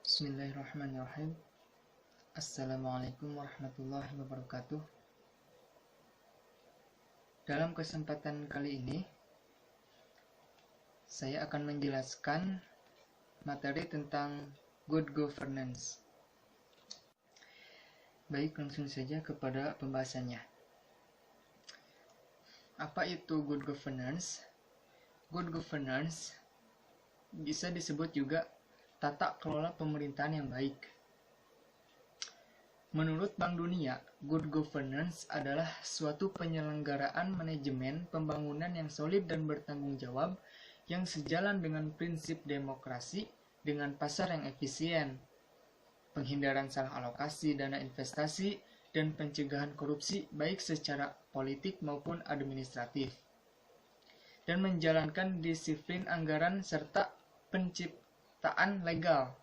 Bismillahirrahmanirrahim. Assalamualaikum warahmatullahi wabarakatuh. Dalam kesempatan kali ini, saya akan menjelaskan materi tentang good governance. Baik, langsung saja kepada pembahasannya. Apa itu good governance? Good governance bisa disebut juga tata kelola pemerintahan yang baik. Menurut Bank Dunia, good governance adalah suatu penyelenggaraan manajemen pembangunan yang solid dan bertanggung jawab yang sejalan dengan prinsip demokrasi dengan pasar yang efisien, penghindaran salah alokasi dana investasi, dan pencegahan korupsi baik secara politik maupun administratif, dan menjalankan disiplin anggaran serta penciptaan legal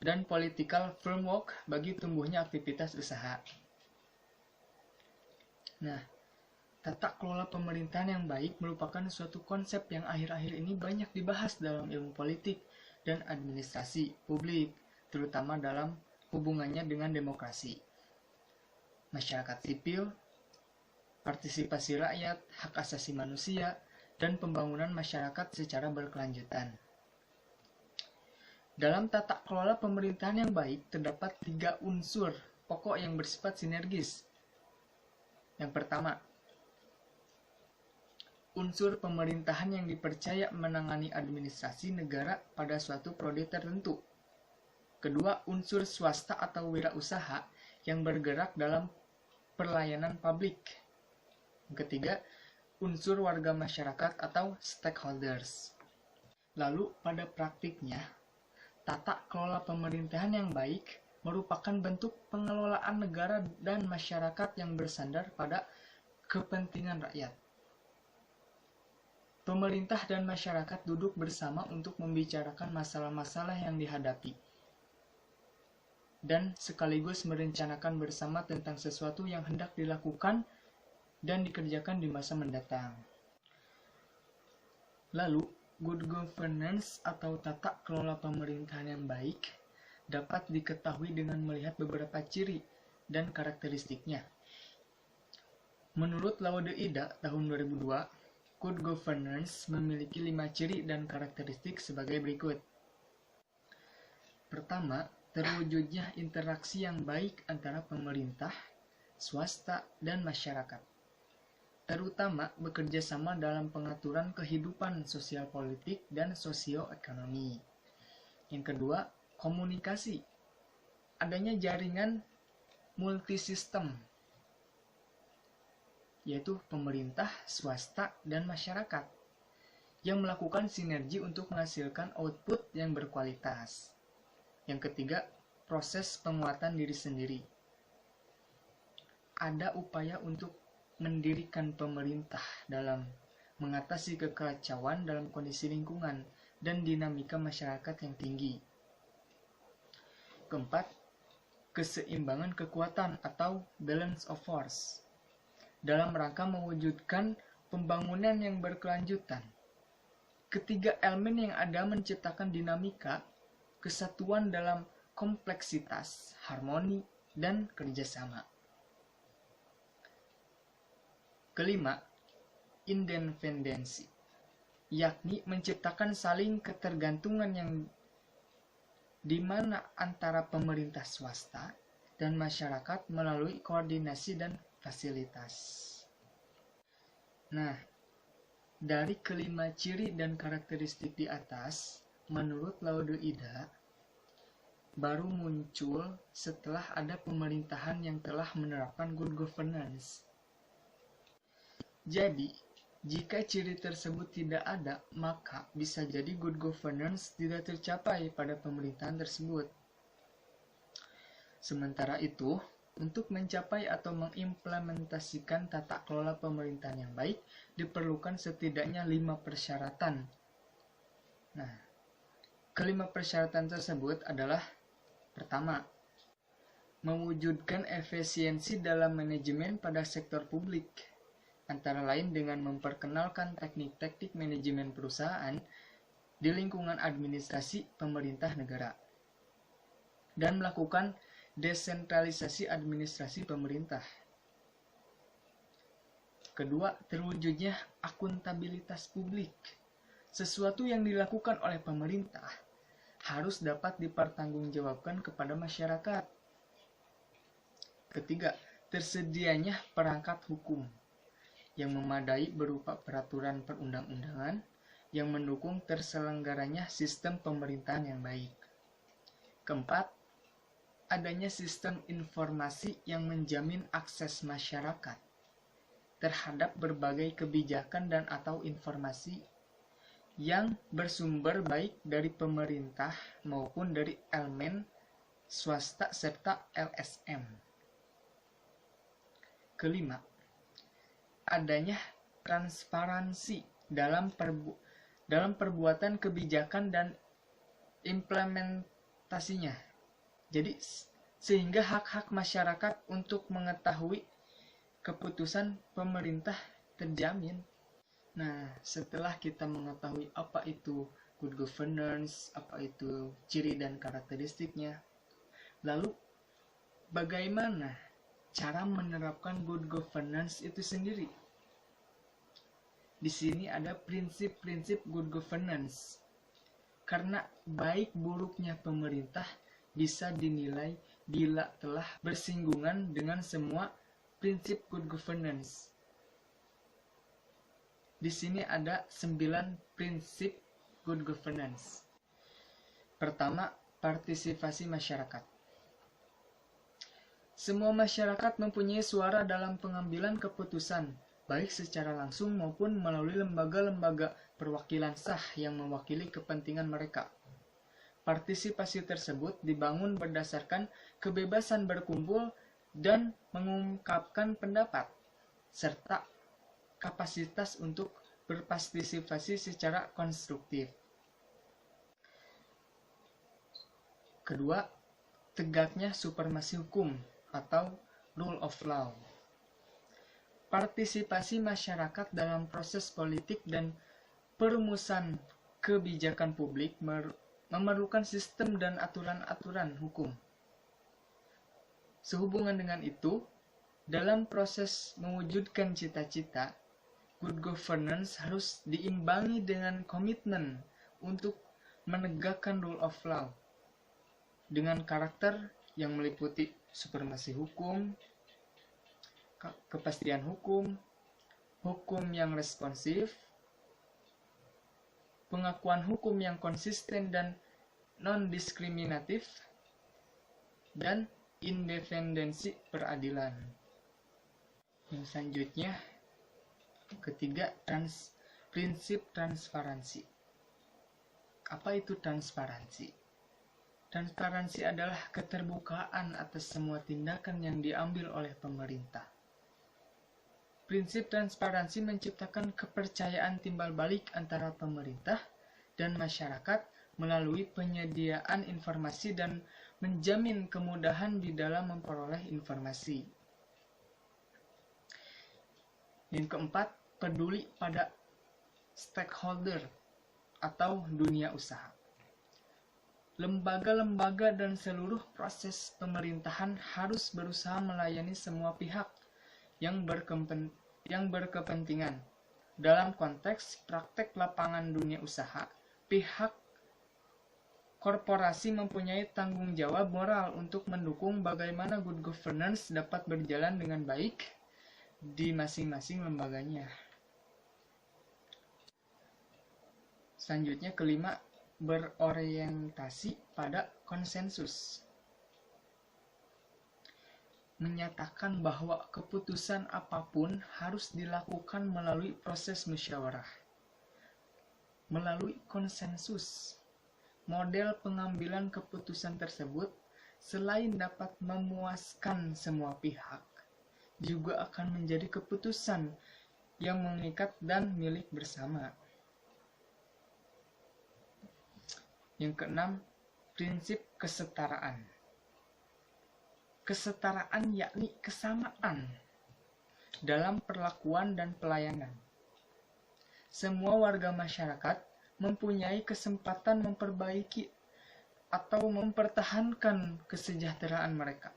dan political framework bagi tumbuhnya aktivitas usaha. Nah, tata kelola pemerintahan yang baik merupakan suatu konsep yang akhir-akhir ini banyak dibahas dalam ilmu politik dan administrasi publik, terutama dalam hubungannya dengan demokrasi, masyarakat sipil, partisipasi rakyat, hak asasi manusia, dan pembangunan masyarakat secara berkelanjutan. Dalam tata kelola pemerintahan yang baik, terdapat 3 unsur pokok yang bersifat sinergis. Yang pertama, unsur pemerintahan yang dipercaya menangani administrasi negara pada suatu periode tertentu. Kedua, unsur swasta atau wirausaha yang bergerak dalam pelayanan publik. Yang ketiga, unsur warga masyarakat atau stakeholders. Lalu, pada praktiknya, tata kelola pemerintahan yang baik merupakan bentuk pengelolaan negara dan masyarakat yang bersandar pada kepentingan rakyat. Pemerintah dan masyarakat duduk bersama untuk membicarakan masalah-masalah yang dihadapi, dan sekaligus merencanakan bersama tentang sesuatu yang hendak dilakukan dan dikerjakan di masa mendatang. Lalu, good governance atau tata kelola pemerintahan yang baik dapat diketahui dengan melihat beberapa ciri dan karakteristiknya. Menurut Laude Ida tahun 2002, good governance memiliki 5 ciri dan karakteristik sebagai berikut. Pertama, terwujudnya interaksi yang baik antara pemerintah, swasta, dan masyarakat, terutama bekerja sama dalam pengaturan kehidupan sosial politik dan sosioekonomi. Yang kedua, komunikasi. Adanya jaringan multisistem, yaitu pemerintah, swasta, dan masyarakat, yang melakukan sinergi untuk menghasilkan output yang berkualitas. Yang ketiga, proses penguatan diri sendiri. Ada upaya untuk mendirikan pemerintah dalam mengatasi kekacauan dalam kondisi lingkungan dan dinamika masyarakat yang tinggi. Keempat, keseimbangan kekuatan atau balance of force dalam rangka mewujudkan pembangunan yang berkelanjutan. Ketiga elemen yang ada menciptakan dinamika, kesatuan dalam kompleksitas, harmoni, dan kerjasama. Kelima, independensi, yakni menciptakan saling ketergantungan yang di mana antara pemerintah swasta dan masyarakat melalui koordinasi dan fasilitas. Nah, dari kelima ciri dan karakteristik di atas, menurut Laude Ida, baru muncul setelah ada pemerintahan yang telah menerapkan good governance. Jadi, jika ciri tersebut tidak ada, maka bisa jadi good governance tidak tercapai pada pemerintahan tersebut. Sementara itu, untuk mencapai atau mengimplementasikan tata kelola pemerintahan yang baik, diperlukan setidaknya 5 persyaratan. Nah, kelima persyaratan tersebut adalah: pertama, mewujudkan efisiensi dalam manajemen pada sektor publik, antara lain dengan memperkenalkan teknik-teknik manajemen perusahaan di lingkungan administrasi pemerintah negara. dan melakukan desentralisasi administrasi pemerintah. Kedua, terwujudnya akuntabilitas publik. Sesuatu yang dilakukan oleh pemerintah harus dapat dipertanggungjawabkan kepada masyarakat. Ketiga, tersedianya perangkat hukum yang memadai berupa peraturan perundang-undangan yang mendukung terselenggaranya sistem pemerintahan yang baik. Keempat, adanya sistem informasi yang menjamin akses masyarakat terhadap berbagai kebijakan dan atau informasi yang bersumber baik dari pemerintah maupun dari elemen swasta serta LSM. Kelima, adanya transparansi dalam perbuatan kebijakan dan implementasinya. Jadi sehingga hak-hak masyarakat untuk mengetahui keputusan pemerintah terjamin. Nah, setelah kita mengetahui apa itu good governance, apa itu ciri dan karakteristiknya, lalu bagaimana cara menerapkan good governance itu sendiri? Di sini ada prinsip-prinsip good governance. Karena baik buruknya pemerintah bisa dinilai bila telah bersinggungan dengan semua prinsip good governance. Di sini ada 9 prinsip good governance. Pertama, partisipasi masyarakat. Semua masyarakat mempunyai suara dalam pengambilan keputusan, baik secara langsung maupun melalui lembaga-lembaga perwakilan sah yang mewakili kepentingan mereka. Partisipasi tersebut dibangun berdasarkan kebebasan berkumpul dan mengungkapkan pendapat, serta kapasitas untuk berpartisipasi secara konstruktif. Kedua, tegaknya supremasi hukum atau rule of law. Partisipasi masyarakat dalam proses politik dan perumusan kebijakan publik memerlukan sistem dan aturan-aturan hukum. Sehubungan dengan itu, dalam proses mewujudkan cita-cita, good governance harus diimbangi dengan komitmen untuk menegakkan rule of law dengan karakter yang meliputi supremasi hukum, kepastian hukum, hukum yang responsif, pengakuan hukum yang konsisten dan non-diskriminatif, dan independensi peradilan. Yang selanjutnya, ketiga, prinsip transparansi. Apa itu transparansi? Transparansi adalah keterbukaan atas semua tindakan yang diambil oleh pemerintah. Prinsip transparansi menciptakan kepercayaan timbal balik antara pemerintah dan masyarakat melalui penyediaan informasi dan menjamin kemudahan di dalam memperoleh informasi. Yang keempat, peduli pada stakeholder atau dunia usaha. Lembaga-lembaga dan seluruh proses pemerintahan harus berusaha melayani semua pihak yang berkepentingan. Dalam konteks praktek lapangan dunia usaha, pihak korporasi mempunyai tanggung jawab moral untuk mendukung bagaimana good governance dapat berjalan dengan baik di masing-masing lembaganya. Selanjutnya, kelima, berorientasi pada konsensus. Menyatakan bahwa keputusan apapun harus dilakukan melalui proses musyawarah, melalui konsensus. Model pengambilan keputusan tersebut selain dapat memuaskan semua pihak, juga akan menjadi keputusan yang mengikat dan milik bersama. Yang keenam, prinsip kesetaraan. Kesetaraan yakni kesamaan dalam perlakuan dan pelayanan. Semua warga masyarakat mempunyai kesempatan memperbaiki atau mempertahankan kesejahteraan mereka.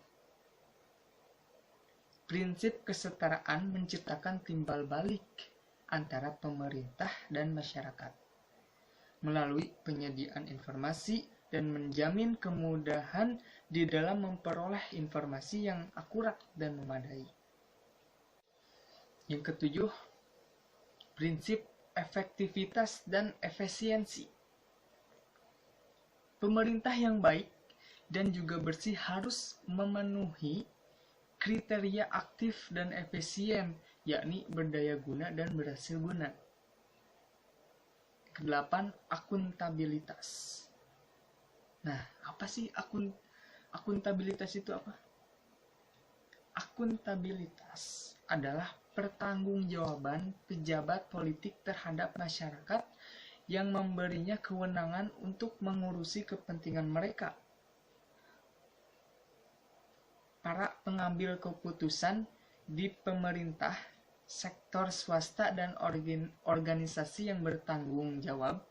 Prinsip kesetaraan menciptakan timbal balik antara pemerintah dan masyarakat melalui penyediaan informasi dan menjamin kemudahan di dalam memperoleh informasi yang akurat dan memadai. Yang ketujuh, prinsip efektivitas dan efisiensi. Pemerintah yang baik dan juga bersih harus memenuhi kriteria aktif dan efisien, yakni berdaya guna dan berhasil guna. Kedelapan, akuntabilitas. Nah, apa sih akuntabilitas itu apa? Akuntabilitas adalah pertanggungjawaban pejabat politik terhadap masyarakat yang memberinya kewenangan untuk mengurusi kepentingan mereka. Para pengambil keputusan di pemerintah, sektor swasta, dan organisasi yang bertanggung jawab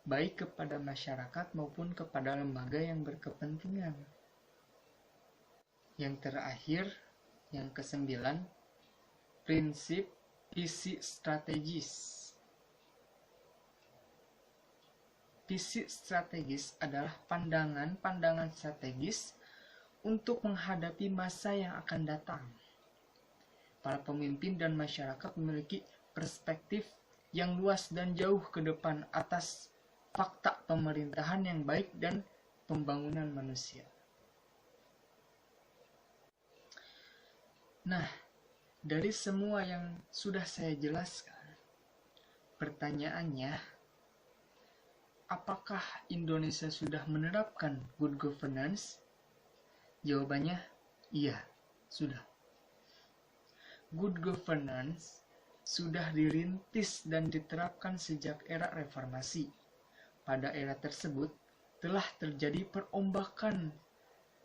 baik kepada masyarakat maupun kepada lembaga yang berkepentingan. Yang terakhir, yang kesembilan, prinsip visi strategis. Visi strategis adalah pandangan strategis untuk menghadapi masa yang akan datang. Para pemimpin dan masyarakat memiliki perspektif yang luas dan jauh ke depan atas fakta pemerintahan yang baik dan pembangunan manusia. Nah, dari semua yang sudah saya jelaskan, pertanyaannya, apakah Indonesia sudah menerapkan good governance? Jawabannya, iya, sudah. Good governance sudah dirintis dan diterapkan sejak era reformasi. Pada era tersebut, telah terjadi perombakan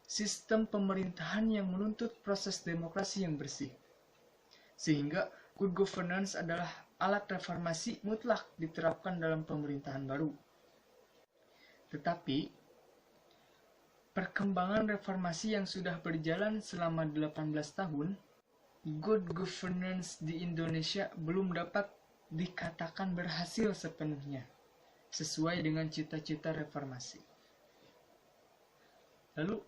sistem pemerintahan yang menuntut proses demokrasi yang bersih. Sehingga good governance adalah alat reformasi mutlak diterapkan dalam pemerintahan baru. Tetapi, perkembangan reformasi yang sudah berjalan selama 18 tahun, good governance di Indonesia belum dapat dikatakan berhasil sepenuhnya, sesuai dengan cita-cita reformasi. Lalu,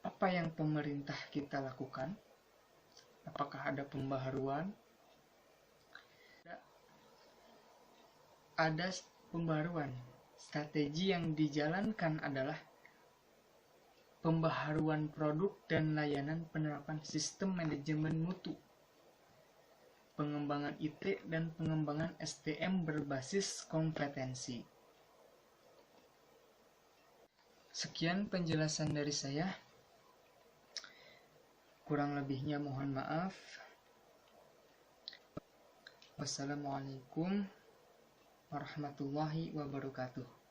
apa yang pemerintah kita lakukan? Apakah ada pembaharuan? Ada pembaharuan. Strategi yang dijalankan adalah pembaharuan produk dan layanan, penerapan sistem manajemen mutu, pengembangan IT, dan pengembangan SDM berbasis kompetensi. Sekian penjelasan dari saya. Kurang lebihnya mohon maaf. Wassalamualaikum warahmatullahi wabarakatuh.